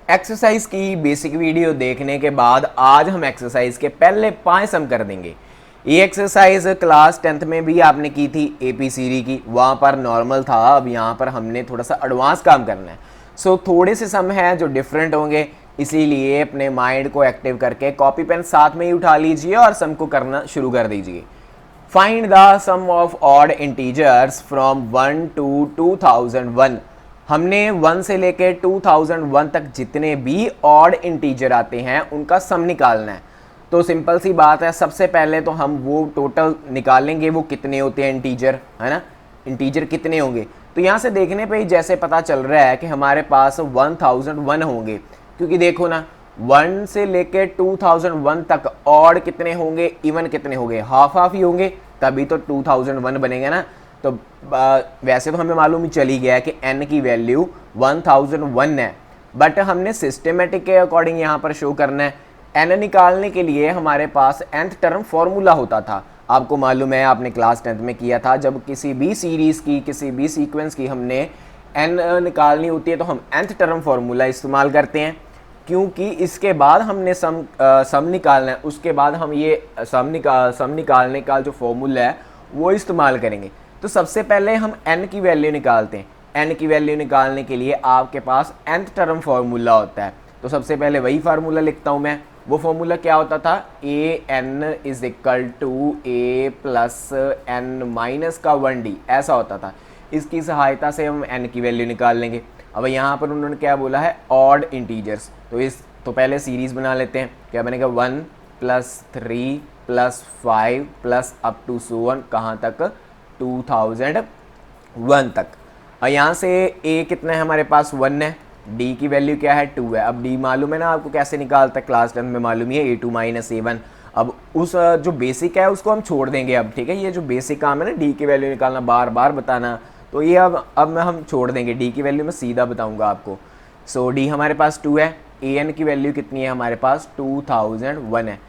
Exercise की basic video देखने के बाद आज हम एक्सरसाइज के पहले 5 सम कर देंगे। ये एक्सरसाइज क्लास 10th में भी आपने की थी APCD की, वहाँ पर नॉर्मल था। अब यहाँ पर हमने थोड़ा सा एडवांस काम करना है। सो थोड़े से सम हैं जो डिफरेंट होंगे, इसीलिए अपने माइंड को एक्टिव करके कॉपी पेन साथ में ही उठा लीजिए और सम को करना शुरू कर दीजिए। Find the sum of odd integers from 1 to 2001। हमने 1 से लेकर 2001 तक जितने भी ऑड इंटीजर आते हैं उनका सम निकालना है। तो सिंपल सी बात है, सबसे पहले तो हम वो टोटल निकालेंगे वो कितने होते हैं इंटीजर, है ना। इंटीजर कितने होंगे तो यहाँ से देखने पे ही जैसे पता चल रहा है कि हमारे पास 1001 होंगे, क्योंकि देखो ना 1 से लेकर 2001 तक ऑड कितने होंगे, इवन कितने होंगे, हाफ हाफ ही होंगे, तभी तो 2001 बनेगा ना। तो वैसे तो हमें मालूम ही चली गया है कि n की वैल्यू 1001 है, बट हमने सिस्टमेटिक के अकॉर्डिंग यहाँ पर शो करना है। n निकालने के लिए हमारे पास nth टर्म फॉर्मूला होता था, आपको मालूम है, आपने क्लास 10th में किया था। जब किसी भी सीरीज़ की, किसी भी सीक्वेंस की हमने n निकालनी होती है तो हम nth टर्म फॉर्मूला इस्तेमाल करते हैं, क्योंकि इसके बाद हमने सम निकालना है। उसके बाद हम ये सम निकालने का जो फॉर्मूला है वो इस्तेमाल करेंगे। तो सबसे पहले हम n की वैल्यू निकालते हैं। n की वैल्यू निकालने के लिए आपके पास nth टर्म फार्मूला होता है, तो सबसे पहले वही फार्मूला लिखता हूँ मैं। वो फार्मूला क्या होता था, an is equal to a plus n minus का 1d, ऐसा होता था। इसकी सहायता से हम n की वैल्यू निकाल लेंगे। अब यहाँ पर उन्होंने क्या बोला है, ऑड इंटीजर्स, तो पहले सीरीज बना लेते हैं। क्या बनेगा, 1 plus 3 plus 5 plus up to so on, कहाँ तक, 2001 तक। और यहाँ से a कितना है हमारे पास, 1 है, d की वैल्यू क्या है, 2 है। अब d मालूम है ना आपको कैसे निकालता है, क्लास 10 में मालूम ही है, a2 माइनस a1। अब उस जो बेसिक है उसको हम छोड़ देंगे अब, ठीक है। ये जो बेसिक काम है ना, d की वैल्यू निकालना, बार बार बताना, तो ये अब हम छोड़ देंगे। d की वैल्यू मैं सीधा बताऊंगा आपको। सो d हमारे पास 2 है, an की वैल्यू कितनी है हमारे पास, 2001 है।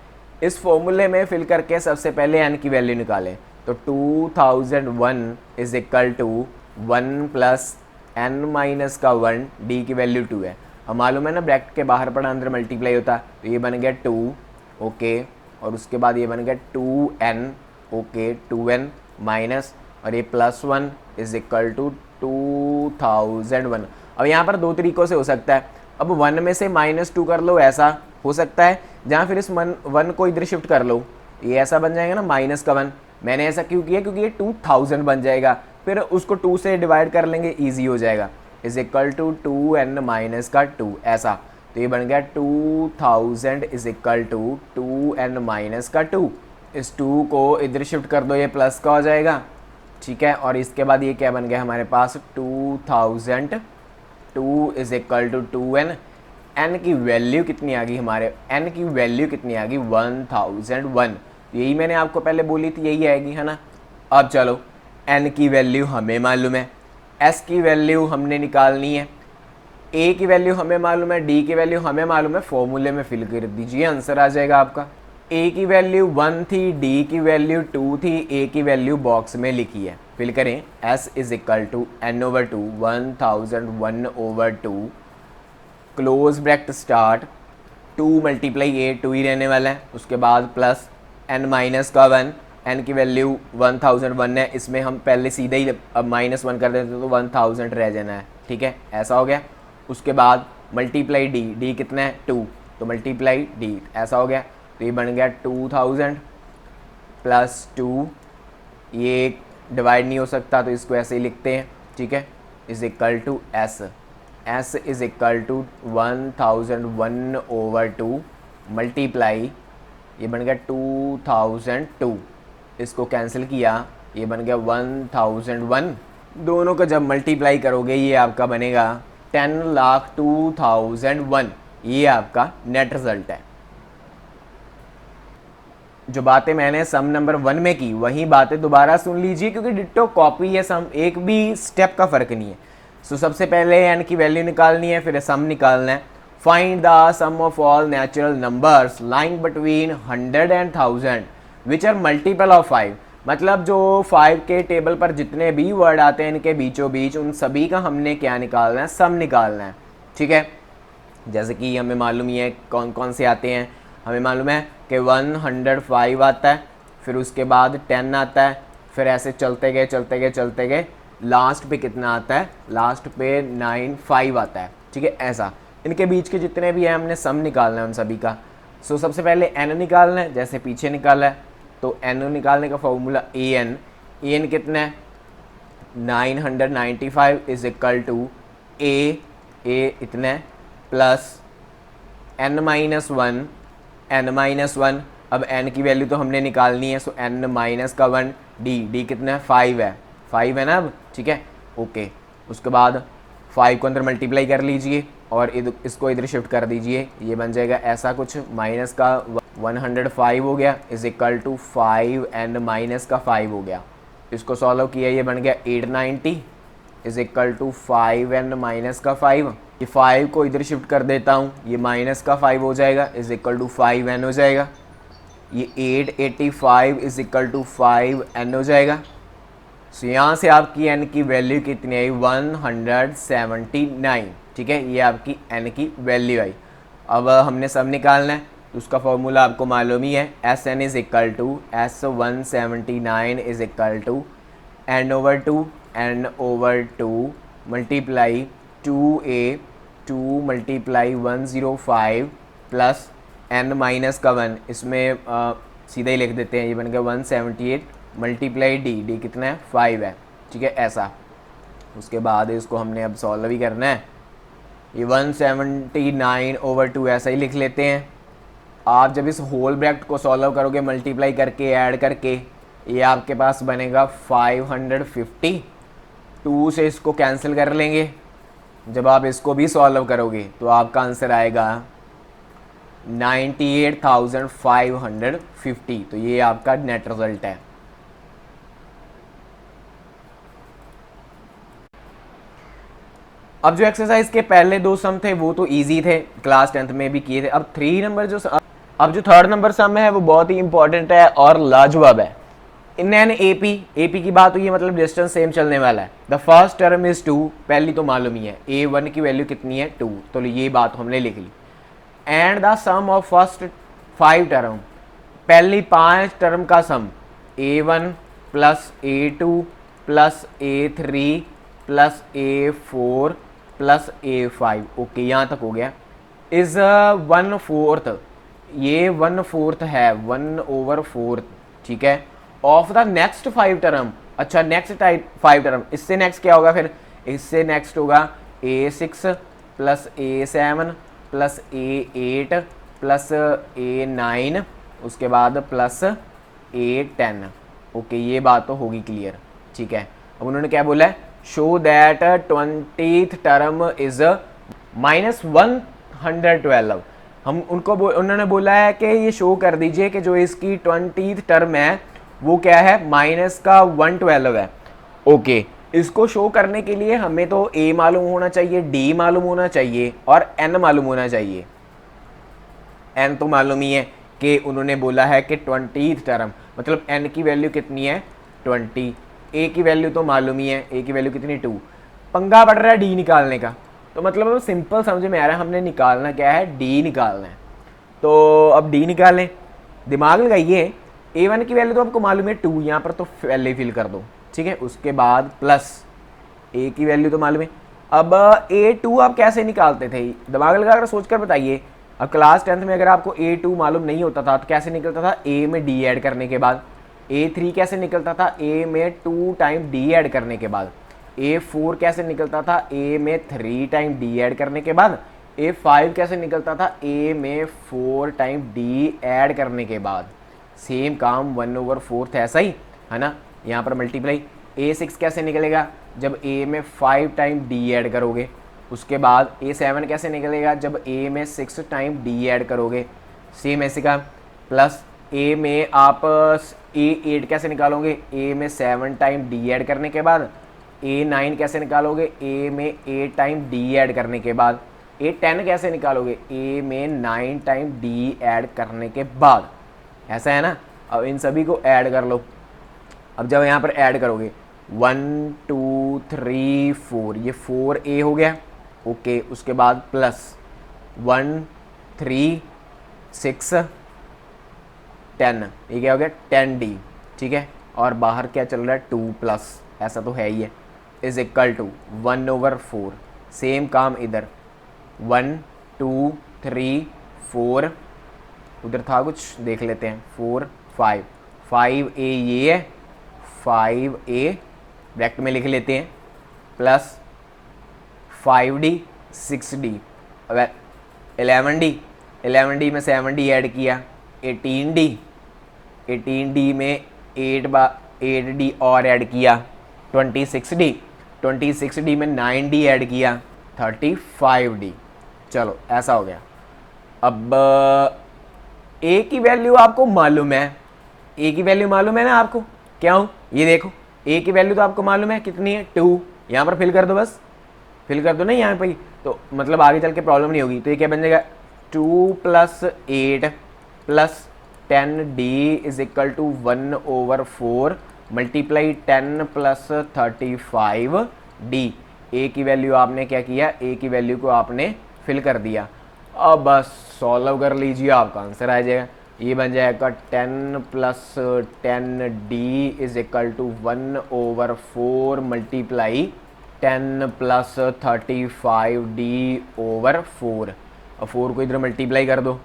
इस फॉर्मूले में फिल करके सबसे पहले n की वैल्यू निकालें, तो 2001 is equal to 1 plus n minus का 1, d की वैल्यू 2 है। अब मालूम है ना, ब्रैकेट के बाहर पड़ा अंदर मल्टीप्लाई होता है, तो ये बन गया 2, ओके, और उसके बाद ये बन गया 2n, ओके, 2n माइनस, और ये प्लस 1 इज इक्वल टू 2001। अब यहाँ पर दो तरीक़ों से हो सकता है। अब 1 में से -2 कर लो, ऐसा हो सकता है, जहाँ फिर इस 1 को इधर शिफ्ट कर लो, ये ऐसा बन जाएगा ना, माइनस का 1। मैंने ऐसा क्यों किया, क्योंकि ये 2000 बन जाएगा, फिर उसको 2 से डिवाइड कर लेंगे, इजी हो जाएगा, is equal to 2n minus का 2, ऐसा। तो ये बन गया 2000 is equal to 2n minus का 2। इस 2 को इधर शिफ्ट कर दो, ये प्लस का हो जाएगा, ठीक है। और इसके बाद ये क्या बन गया हमारे पास, 2002 is equal to 2n। n की वैल्यू कितनी आ गई हमारे, n की वैल्यू कितनी आ गई, 1001। यही मैंने आपको पहले बोली थी, यही आएगी, है ना। अब चलो, n की वैल्यू हमें मालूम है, s की वैल्यू हमने निकालनी है, a की वैल्यू हमें मालूम है, d की वैल्यू हमें मालूम है। फॉर्मूले में फिल कर दीजिए, आंसर आ जाएगा आपका। a की वैल्यू 1 थी, d की वैल्यू 2 थी, a की वैल्यू बॉक्स में लिखी है, फिल करें। s is equal to n/2, 1001/2, close bracket start, 2 multiply a, 2 ही रहने वाला है, उसके बाद प्लस n माइनस का 1, n की वैल्यू 1001 है, इसमें हम पहले सीधे ही अब -1 कर देते तो 1000 रह जाना है, ठीक है, ऐसा हो गया। उसके बाद मल्टीप्लाई d, d कितना है, 2, तो मल्टीप्लाई d, ऐसा हो गया। तो ये बन गया 2000 प्लस 2, ये डिवाइड नहीं हो सकता तो इसको ऐसे ही लिखते हैं, ठीक है, is equal to s is equal to 1001/2 multiply, ये बन गया 2002, इसको कैंसिल किया, ये बन गया 1001। दोनों को जब मल्टीप्लाई करोगे ये आपका बनेगा 10,02,001, ये आपका नेट रिजल्ट है। जो बातें मैंने सम नंबर 1 में की वही बातें दोबारा सुन लीजिए, क्योंकि डिट्टो कॉपी है सम, एक भी स्टेप का फ़र्क नहीं है। सो सबसे पहले n की वैल्यू निकालनी है, फिर सम निकालना है। Find the sum of all natural numbers lying between 100 and 1000 which are multiple of 5। मतलब जो 5 के टेबल पर जितने भी वर्ड आते हैं इनके बीचों बीच, उन सभी का हमने क्या निकालना है, सम निकालना है, ठीक है। जैसे कि हमें मालूम ही है कौन कौन से आते हैं। हमें मालूम है कि 105 आता है, फिर उसके बाद 10 आता है, फिर ऐसे चलते गए लास्ट पे कितना आता है, लास्ट पे 95 आता है। ठीक है, ऐसा इनके बीच के जितने भी हैं हमने सम निकालना है उन सभी का। सो सबसे पहले एन निकालना है, जैसे पीछे निकाला है। तो एन निकालने का फॉर्मूला ए एन कितना है 995 इज इक्वल टू ए इतना है प्लस n माइनस वन। अब n की वैल्यू तो हमने निकालनी है, सो n माइनस का 1 डी कितना है 5 है ना अब। ठीक है, ओके। उसके बाद 5 को अंदर मल्टीप्लाई कर लीजिए और इसको इधर शिफ्ट कर दीजिए, ये बन जाएगा ऐसा कुछ, माइनस का 105 हो गया is equal to 5n minus का 5 हो गया। इसको सॉल्व किया, ये बन गया 890 is equal to 5n minus का 5। ये 5 को इधर शिफ्ट कर देता हूँ, ये माइनस का 5 हो जाएगा इज इक्वल टू 5n हो जाएगा। ये 885 इज इक्वल टू 5n हो जाएगा। सो यहाँ से आपकी n की वैल्यू कितनी आई 179। ठीक है, ये आपकी n की वैल्यू आई। अब हमने सब निकालना है, तो उसका फॉर्मूला आपको मालूम ही है, Sn is equal to S179 is equal to n over two multiply 2a 2 multiply 105 plus n minus का 1, इसमें सीधा ही लिख देते हैं, ये बन गया 178 मल्टीप्लाई डी कितना है 5 है। ठीक है, ऐसा। उसके बाद इसको हमने अब सॉल्व भी करना है, ये 179 ओवर 2 ऐसा ही लिख लेते हैं। आप जब इस होल ब्रैकेट को सॉल्व करोगे मल्टीप्लाई करके ऐड करके, ये आपके पास बनेगा 550। 2 से इसको कैंसिल कर लेंगे, जब आप इसको भी सॉल्व करोगे तो आपका आंसर आएगा 98,550। तो ये आपका नेट रिजल्ट है। अब जो एक्सरसाइज के पहले 2 सम थे वो तो इजी थे, क्लास 10th में भी किए थे। अब 3 नंबर अब जो थर्ड नंबर सम है वो बहुत ही इंपॉर्टेंट है और लाजवाब है। इन एपी की बात हुई है, मतलब डिस्टेंस सेम चलने वाला है। द फर्स्ट टर्म इज 2, पहली तो मालूम ही है, a1 की वैल्यू कितनी है 2, तो ये बात हमने लिख ली। And the sum of first 5 term, पहली 5 टर्म का sum a1 plus a2 plus a3 plus a4 plus a5। Okay, यहाँ तक हो गया। इज 1/4, ये 1/4 है, 1/4। ठीक है, ऑफ द नेक्स्ट 5 टर्म। अच्छा, नेक्स्ट 5 टर्म, इससे नेक्स्ट क्या होगा फिर, इससे नेक्स्ट होगा a6 plus a7 plus a8 plus a9, उसके बाद प्लस a10। ओके, ये बात तो होगी क्लियर। ठीक है, अब उन्होंने क्या बोला है, show that 20th term is -112। हम उन्होंने बोला है कि ये शो कर दीजिए कि जो इसकी 20th टर्म है वो क्या है माइनस का 112 है। ओके, इसको शो करने के लिए हमें तो a मालूम होना चाहिए, d मालूम होना चाहिए और n मालूम होना चाहिए। n तो मालूम ही है कि उन्होंने बोला है कि 20th टर्म, मतलब n की वैल्यू कितनी है 20, a की वैल्यू तो मालूम ही है, a की वैल्यू कितनी 2। पंगा पड़ रहा है d निकालने का, तो मतलब सिंपल समझ में आ रहा है, हमने निकालना क्या है, d निकालना है। तो अब d निकालें, दिमाग लगाइए। a1 की वैल्यू तो आपको मालूम है 2, यहाँ पर तो पहले फिल कर दो। ठीक है, उसके बाद प्लस a की वैल्यू तो मालूम है। अब a2 आप कैसे निकालते थे, दिमाग लगा कर सोच कर बताइए। अब क्लास 10th में अगर आपको a2 मालूम नहीं होता था तो कैसे निकलता था, a में d ऐड करने के बाद। a3 कैसे निकलता था, a में 2 टाइम d ऐड करने के बाद। a4 कैसे निकलता था, a में 3 टाइम d ऐड करने के बाद। a5 कैसे निकलता था, a में 4 टाइम d ऐड करने के बाद। सेम काम 1/4 ऐसा ही है ना, यहाँ पर मल्टीप्लाई। a6 कैसे निकलेगा, जब a में 5 टाइम d ऐड करोगे। उसके बाद a7 कैसे निकलेगा, जब a में 6 टाइम d ऐड करोगे। सेम ऐसे का प्लस a में आप a8 कैसे निकालोगे, a में 7 टाइम d ऐड करने के बाद। a9 कैसे निकालोगे, a में 8 टाइम d ऐड करने के बाद। a10 कैसे निकालोगे, a में 9 टाइम d ऐड करने के बाद। ऐसा है ना। अब इन सभी को ऐड कर लो। अब जब यहाँ पर ऐड करोगे 1 2 3 4, ये 4a हो गया। ओके, उसके बाद प्लस 1 3 6 10, ये क्या हो गया 10D, ठीक है। और बाहर क्या चल रहा है 2 प्लस, ऐसा तो है ही है, इज इक्वल टू 1/4। सेम काम इधर 1 2 3 4, उधर था कुछ देख लेते हैं 4 5, 5A ये है, 5A ब्रैकेट में लिख लेते हैं, प्लस 5D 6D, अब 11D, 11D में 7D ऐड किया, 18D, 18D में 8D और ऐड किया, 26D, 26D में 9D ऐड किया, 35D। चलो ऐसा हो गया। अब ए की वैल्यू आपको मालूम है, ए की वैल्यू मालूम है ना आपको, क्या हूँ ये देखो, ए की वैल्यू तो आपको मालूम है कितनी है 2, यहाँ पर फिल कर दो, बस फिल कर दो ना यहाँ पर ही, तो मतलब आगे चल के प्रॉब्लम नहीं होगी। तो ये क्या बन जाएगा 2 + 8 + 10D is equal to 1/4 multiply 10 + 35D। A की वैल्यू आपने क्या किया, ए की वैल्यू को आपने फिल कर दिया। अब बस सॉल्व कर लीजिए, आपका आंसर आ जाएगा। ये बन जाएगा 10 + 10D is equal to 1/4 multiply 10 + 35D/4। अब 4 को इधर मल्टीप्लाई कर दो,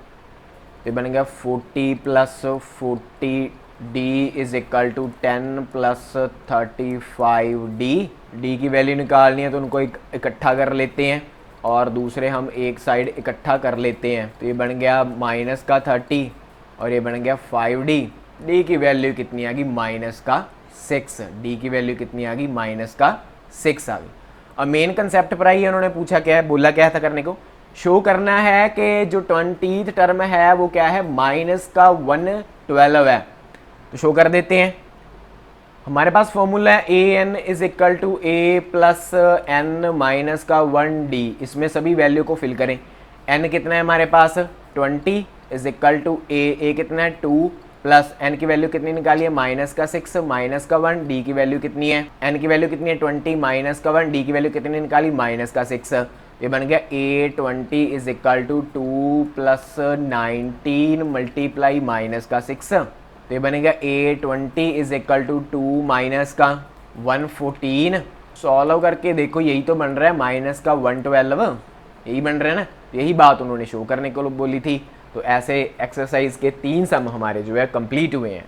तो बन गया 40 + 40D is equal to 10 + 35D। D की वैल्यू निकालनी है तो उनको इकट्ठा कर लेते हैं, और दूसरे हम एक साइड इकट्ठा कर लेते हैं, तो ये बन गया -30 और ये बन गया 5D। डी की वैल्यू कितनी आ गई -6। डी की वैल्यू कितनी आ गई -6 आ गई। अब मेन कंसेप्ट पर आई, उन्होंने पूछा क्या है, बोला क्या था करने को, शो करना है कि जो 20th टर्म है वो क्या है -112 है। तो शो कर देते हैं। हमारे पास फॉर्मूला है an is equal to a + n - 1d। इसमें सभी वैल्यू को फिल करें। n कितना है हमारे पास 20 इज इक्वल टू a कितना है 2 प्लस n की वैल्यू कितनी निकाली है -6 -1। d की वैल्यू कितनी है, n की वैल्यू कितनी है 20 -1, d की वैल्यू कितनी निकाली -6। ये बन गया a20 is equal to 2 + 19 multiply -6। तो ये बनेगा a20 is equal to 2 - 114। Solve करके देखो, यही तो बन रहा है -112, यही बन रहा है ना। यही बात उन्होंने शो करने को बोली थी। तो ऐसे एक्सरसाइज के 3 सम हमारे जो है कंप्लीट हुए हैं।